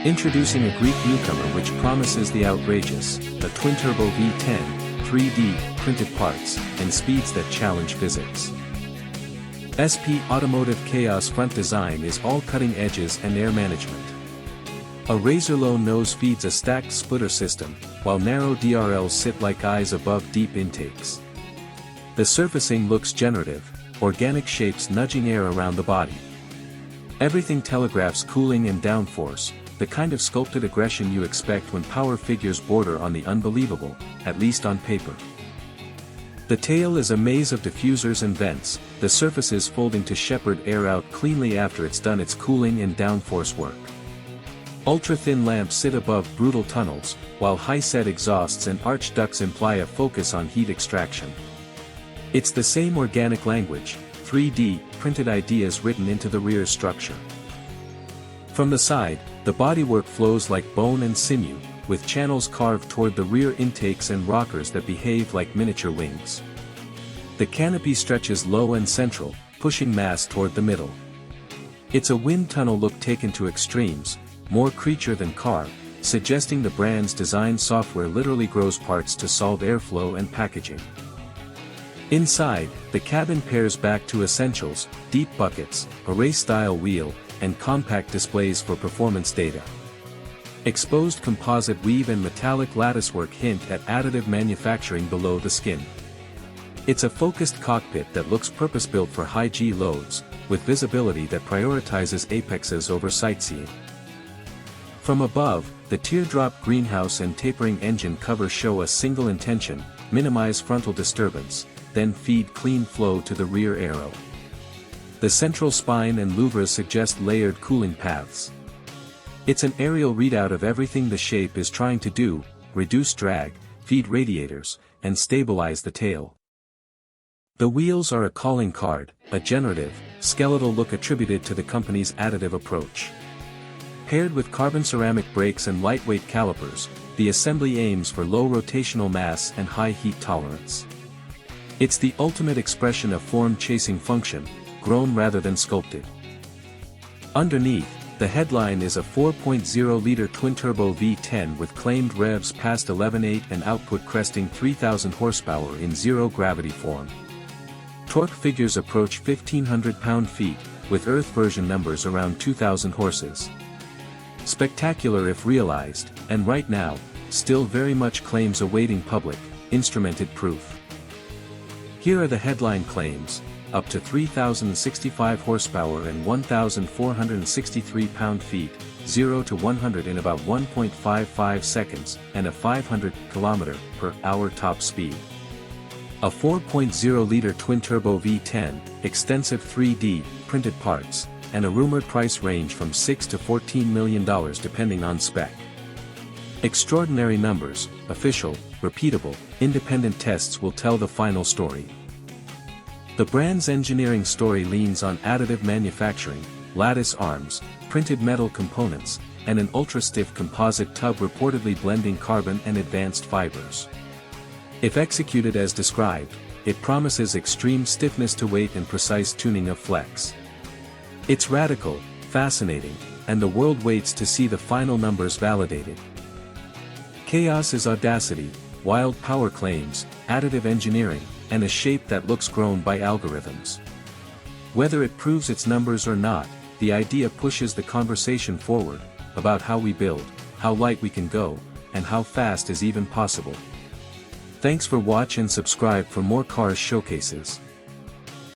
Introducing a Greek newcomer which promises the outrageous, a twin-turbo V10, 3D-Printed parts, and speeds that challenge physics. SP Automotive Chaos front design is all cutting edges and air management. A razor-low nose feeds a stacked splitter system, while narrow DRLs sit like eyes above deep intakes. The surfacing looks generative, organic shapes nudging air around the body. Everything telegraphs cooling and downforce, the kind of sculpted aggression you expect when power figures border on the unbelievable, at least on paper. The tail is a maze of diffusers and vents, the surfaces folding to shepherd air out cleanly after it's done its cooling and downforce work. Ultra-thin lamps sit above brutal tunnels, while high-set exhausts and arched ducts imply a focus on heat extraction. It's the same organic language, 3D-printed ideas written into the rear structure. From the side, the bodywork flows like bone and sinew, with channels carved toward the rear intakes and rockers that behave like miniature wings. The canopy stretches low and central, pushing mass toward the middle. It's a wind tunnel look taken to extremes, more creature than car, suggesting the brand's design software literally grows parts to solve airflow and packaging. Inside, the cabin pairs back to essentials, deep buckets, a race-style wheel, and compact displays for performance data. Exposed composite weave and metallic latticework hint at additive manufacturing below the skin. It's a focused cockpit that looks purpose-built for high G loads, with visibility that prioritizes apexes over sightseeing. From above, the teardrop greenhouse and tapering engine cover show a single intention: minimize frontal disturbance, then feed clean flow to the rear aero. The central spine and louvres suggest layered cooling paths. It's an aerial readout of everything the shape is trying to do: reduce drag, feed radiators, and stabilize the tail. The wheels are a calling card, a generative, skeletal look attributed to the company's additive approach. Paired with carbon ceramic brakes and lightweight calipers, the assembly aims for low rotational mass and high heat tolerance. It's the ultimate expression of form-chasing function, grown rather than sculpted. Underneath, the headline is a 4.0-liter twin-turbo V10 with claimed revs past 11.8 and output cresting 3,000 horsepower in zero-gravity form. Torque figures approach 1,500 pound-feet, with Earth version numbers around 2,000 horses. Spectacular if realized, and right now, still very much claims awaiting public, instrumented proof. Here are the headline claims: up to 3,065 horsepower and 1,463 pound-feet, 0 to 100 in about 1.55 seconds, and a 500 km/h top speed. A 4.0-liter twin-turbo V10, extensive 3D-printed parts, and a rumored price range from $6 to $14 million depending on spec. Extraordinary numbers, official, repeatable, independent tests will tell the final story. The brand's engineering story leans on additive manufacturing, lattice arms, printed metal components, and an ultra-stiff composite tub reportedly blending carbon and advanced fibers. If executed as described, it promises extreme stiffness to weight and precise tuning of flex. It's radical, fascinating, and the world waits to see the final numbers validated. Chaos is audacity, wild power claims, additive engineering, and a shape that looks grown by algorithms. Whether it proves its numbers or not, the idea pushes the conversation forward, about how we build, how light we can go, and how fast is even possible. Thanks for watching and subscribe for more cars showcases.